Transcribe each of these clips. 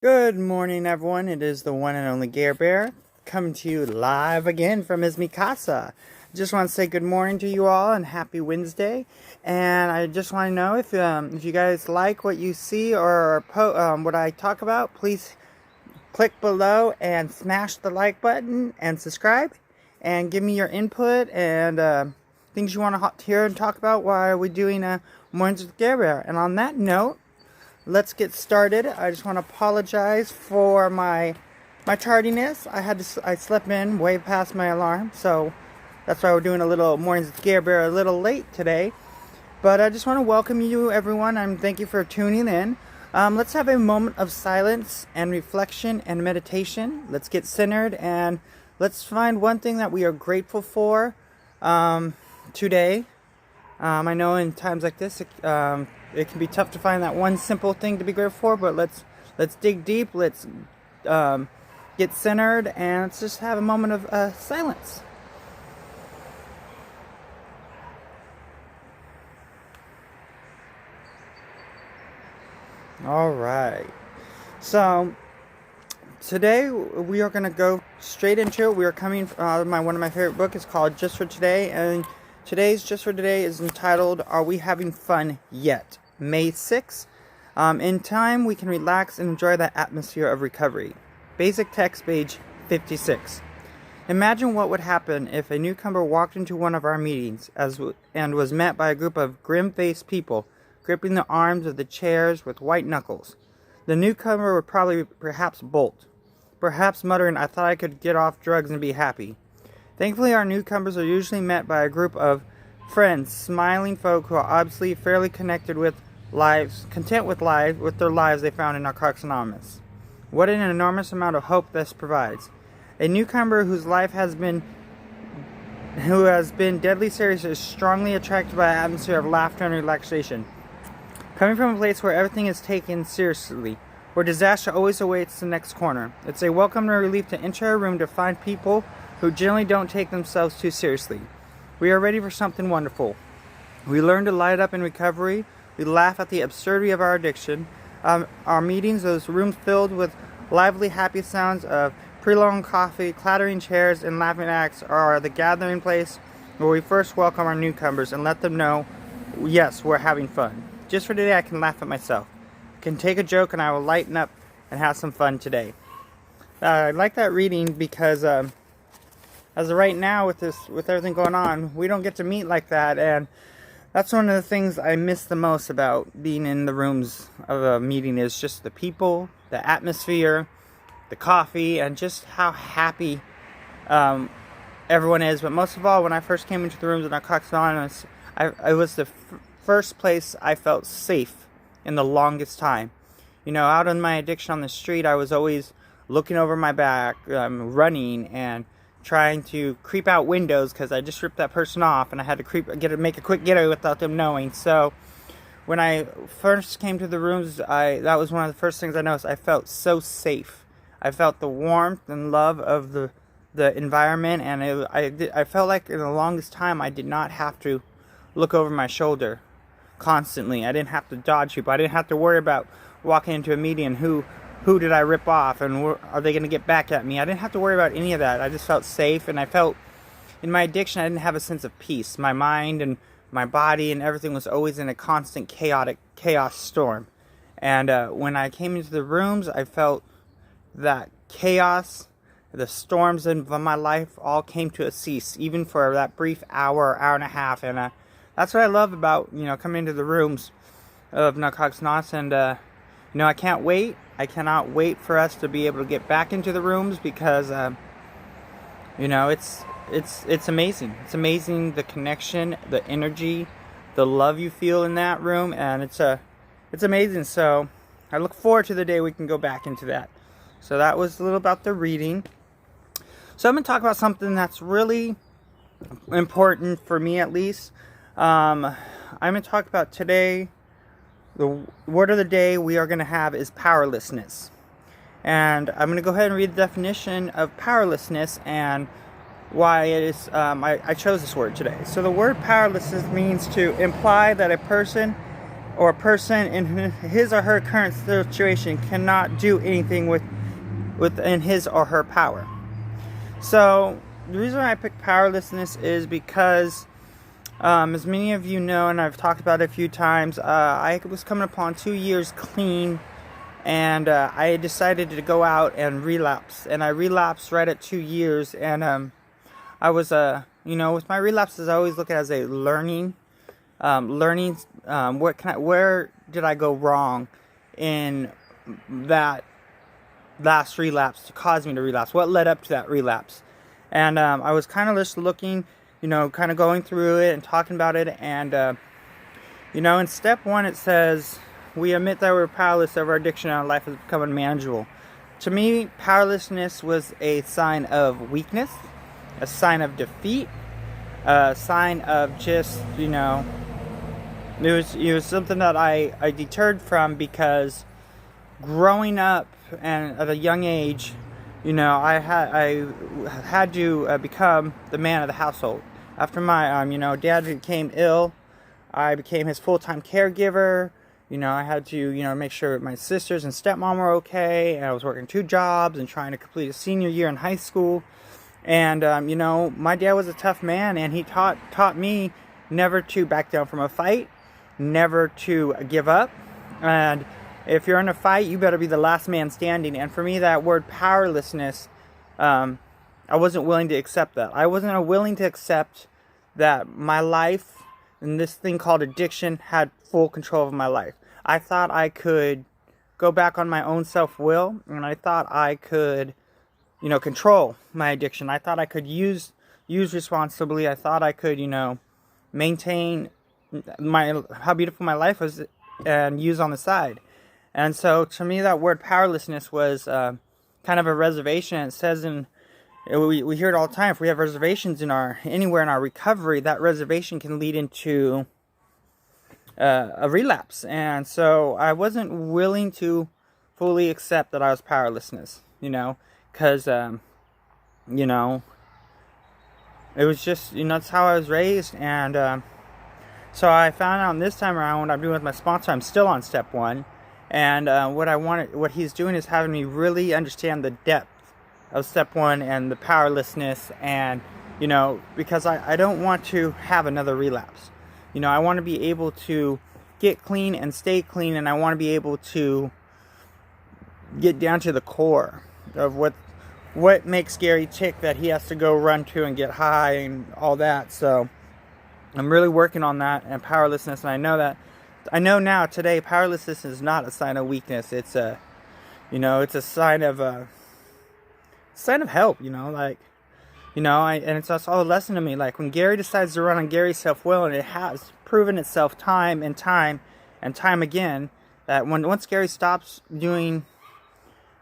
Good morning, everyone. It is the one and only Gare Bear coming to you live again from his Mikasa. Just want to say good morning to you all and happy Wednesday. And I just want to know if you guys like what you see or what I talk about, please click below and smash the like button and subscribe and give me your input and things you want to hear and talk about while we're doing Mornings with Gare Bear. And on that note, let's get started. I just want to apologize for my tardiness. I slept in way past my alarm, so that's why we're doing a little Mornings with Gare Bear a little late today. But I just want to welcome you, everyone, and thank you for tuning in. Let's have a moment of silence and reflection and meditation. Let's get centered and let's find one thing that we are grateful for today. I know in times like this, it can be tough to find that one simple thing to be grateful for, but let's dig deep, let's get centered, and let's just have a moment of silence. All right. So today we are going to go straight into it. We are coming from one of my favorite books. It's called Just for Today, and today's Just for Today is entitled, Are We Having Fun Yet? May 6th. In time, we can relax and enjoy the atmosphere of recovery. Basic text, page 56. Imagine what would happen if a newcomer walked into one of our meetings and was met by a group of grim-faced people gripping the arms of the chairs with white knuckles. The newcomer would perhaps bolt, perhaps muttering, "I thought I could get off drugs and be happy." Thankfully, our newcomers are usually met by a group of friends, smiling folk who are obviously fairly content with their lives they found in Narcotics Anonymous. What an enormous amount of hope this provides. A newcomer who has been deadly serious is strongly attracted by an atmosphere of laughter and relaxation. Coming from a place where everything is taken seriously, where disaster always awaits the next corner, it's a welcome relief to enter a room to find people who generally don't take themselves too seriously. We are ready for something wonderful. We learn to light up in recovery. We laugh at the absurdity of our addiction. Our meetings, those rooms filled with lively, happy sounds of prolonged coffee, clattering chairs, and laughing acts, are the gathering place where we first welcome our newcomers and let them know, yes, we're having fun. Just for today, I can laugh at myself. I can take a joke and I will lighten up and have some fun today. I like that reading because as of right now, with everything going on, we don't get to meet like that, and that's one of the things I miss the most about being in the rooms of a meeting is just the people, the atmosphere, the coffee, and just how happy everyone is. But most of all, when I first came into the rooms of Narcotics Anonymous, it was the first place I felt safe in the longest time. You know, out on my addiction on the street, I was always looking over my back, running, and trying to creep out windows because I just ripped that person off and I had to make a quick getaway without them knowing. So when I first came to the rooms, that was one of the first things I noticed. I felt so safe. I felt the warmth and love of the environment, and I felt like in the longest time I did not have to look over my shoulder constantly. I didn't have to dodge people. I didn't have to worry about walking into a meeting and who did I rip off and are they going to get back at me. I didn't have to worry about any of that. I just felt safe, and I felt in my addiction I didn't have a sense of peace. My mind and my body and everything was always in a constant chaos storm. And when I came into the rooms, I felt that chaos, the storms of my life all came to a cease, even for that brief hour and a half. And that's what I love about, coming into the rooms of Narcotics Anonymous. And, I can't wait. I cannot wait for us to be able to get back into the rooms because, it's amazing. It's amazing, the connection, the energy, the love you feel in that room. And it's amazing. So I look forward to the day we can go back into that. So that was a little about the reading. So I'm going to talk about something that's really important for me, at least. I'm going to talk about today, the word of the day we are going to have is powerlessness. And I'm going to go ahead and read the definition of powerlessness and why it is I chose this word today. So the word powerlessness means to imply that a person or a person in his or her current situation cannot do anything within his or her power. So the reason why I picked powerlessness is because, as many of you know, and I've talked about it a few times, I was coming upon 2 years clean, and I decided to go out and relapse. And I relapsed right at 2 years, and I was, with my relapses, I always look at it as a learning. Where did I go wrong in that last relapse to cause me to relapse? What led up to that relapse? And I was kind of just looking, kind of going through it and talking about it. And, in step 1, it says, we admit that we're powerless over our addiction and our life has become unmanageable. To me, powerlessness was a sign of weakness, a sign of defeat, a sign of just, it was something that I deterred from, because growing up and at a young age, I had to become the man of the household. After my dad became ill, I became his full-time caregiver. I had to make sure my sisters and stepmom were okay, and I was working 2 jobs and trying to complete a senior year in high school. And my dad was a tough man, and he taught me never to back down from a fight, never to give up, and if you're in a fight, you better be the last man standing. And for me, that word powerlessness, I wasn't willing to accept that. I wasn't willing to accept that my life and this thing called addiction had full control of my life. I thought I could go back on my own self-will, and I thought I could, control my addiction. I thought I could use responsibly. I thought I could, maintain how beautiful my life was and use on the side. And so to me, that word powerlessness was kind of a reservation. It says we hear it all the time. If we have reservations anywhere in our recovery, that reservation can lead into a relapse. And so I wasn't willing to fully accept that I was powerlessness, because, it was just, that's how I was raised. And so I found out this time around, what I'm doing with my sponsor, I'm still on step 1. And what he's doing is having me really understand the depth of step 1 and the powerlessness, and because I don't want to have another relapse. I want to be able to get clean and stay clean, and I want to be able to get down to the core of what makes Gary tick, that he has to go run to and get high and all that. So I'm really working on that and powerlessness, and I know now today powerlessness is not a sign of weakness. It's a sign of help. And it's also a lesson to me. Like when Gary decides to run on Gary's self-will, and it has proven itself time and time again, that once Gary stops doing,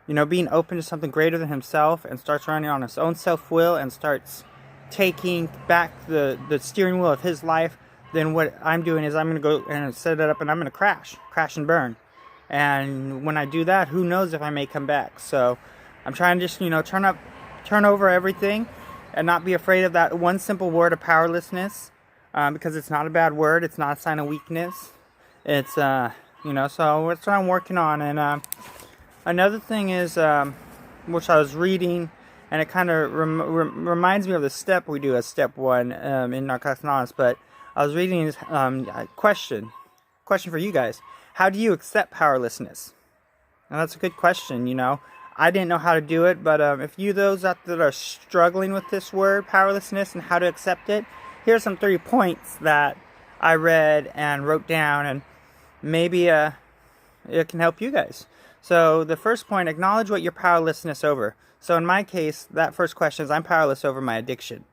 being open to something greater than himself, and starts running on his own self-will, and starts taking back the steering wheel of his life, then what I'm doing is I'm going to go and set it up, and I'm going to crash and burn. And when I do that, who knows if I may come back. So I'm trying to just, turn over everything and not be afraid of that one simple word of powerlessness, because it's not a bad word. It's not a sign of weakness. It's, so that's what I'm working on. And another thing is, which I was reading, and it kind of reminds me of the step we do as step 1 in Narcotics Anonymous, but I was reading this question for you guys. How do you accept powerlessness? And that's a good question, I didn't know how to do it, but if those out there that are struggling with this word, powerlessness, and how to accept it, here's some 3 points that I read and wrote down, and maybe it can help you guys. So the first point, acknowledge what you're powerlessness over. So in my case, that first question is, I'm powerless over my addiction.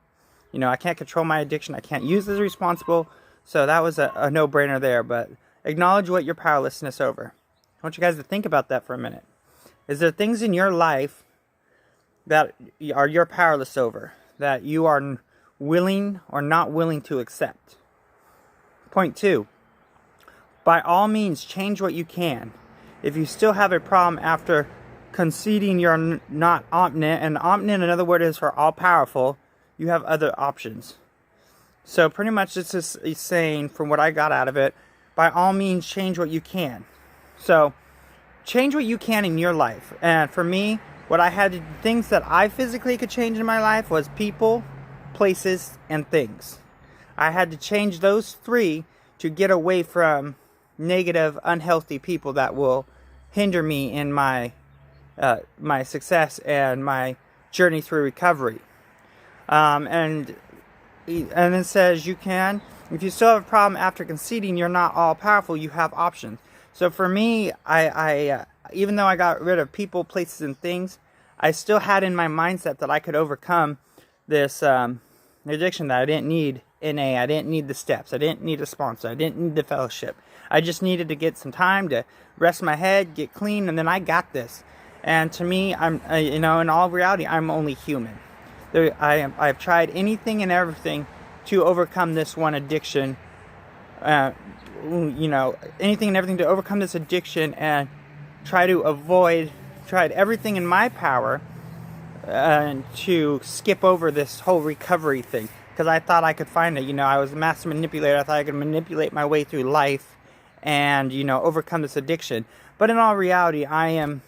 I can't control my addiction. I can't use it as responsible. So that was a no-brainer there. But acknowledge what you're powerlessness over. I want you guys to think about that for a minute. Is there things in your life that you're powerless over, that you are willing or not willing to accept? Point 2. By all means, change what you can. If you still have a problem after conceding you're not omniscient, and omniscient, another word is for all-powerful, you have other options. So pretty much this is saying, from what I got out of it, by all means, change what you can. So, change what you can in your life. And for me, things that I physically could change in my life was people, places, and things. I had to change those 3 to get away from negative, unhealthy people that will hinder me in my success and my journey through recovery. And it says if you still have a problem after conceding, you're not all powerful. You have options. So for me, I even though I got rid of people, places, and things, I still had in my mindset that I could overcome this addiction, that I didn't need NA, I didn't need the steps, I didn't need a sponsor, I didn't need the fellowship. I just needed to get some time to rest my head, get clean, and then I got this. And to me, in all reality, I'm only human. I've tried anything and everything to overcome this one addiction. Anything and everything to overcome this addiction and tried everything in my power to skip over this whole recovery thing. Because I thought I could find it. I was a master manipulator. I thought I could manipulate my way through life and, overcome this addiction. But in all reality, I am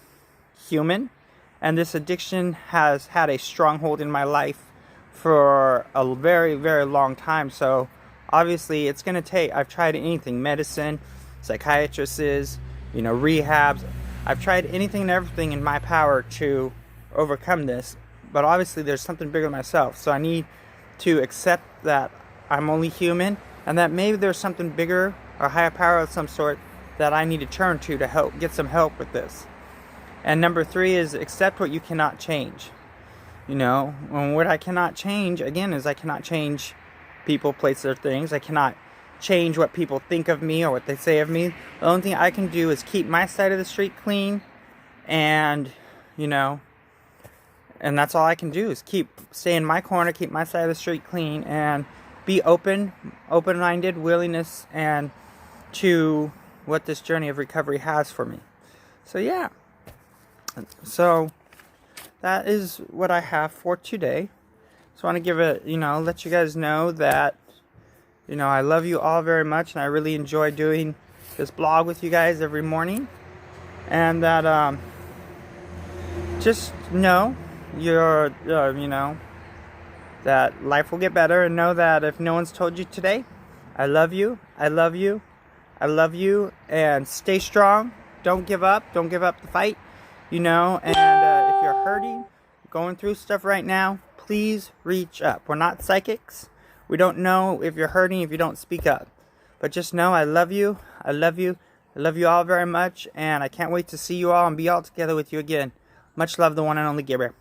human. And this addiction has had a stronghold in my life for a very, very long time. So, obviously, it's going to take... I've tried anything. Medicine, psychiatrists, rehabs. I've tried anything and everything in my power to overcome this. But obviously, there's something bigger than myself. So I need to accept that I'm only human, and that maybe there's something bigger or higher power of some sort that I need to turn to help get some help with this. And number 3 is accept what you cannot change. And what I cannot change, again, is I cannot change people, places, or things. I cannot change what people think of me or what they say of me. The only thing I can do is keep my side of the street clean, and and that's all I can do, is stay in my corner, keep my side of the street clean, and be open-minded, willingness, and to what this journey of recovery has for me. So yeah. So that is what I have for today. So I want to give it, let you guys know that, I love you all very much, and I really enjoy doing this blog with you guys every morning. And that, just know that life will get better, and know that if no one's told you today, I love you, I love you, I love you, and stay strong. Don't give up the fight, and if you're hurting, going through stuff right now, please reach up. We're not psychics. We don't know if you're hurting if you don't speak up. But just know I love you, I love you, I love you all very much, and I can't wait to see you all and be all together with you again. Much love, the one and only Gabriel.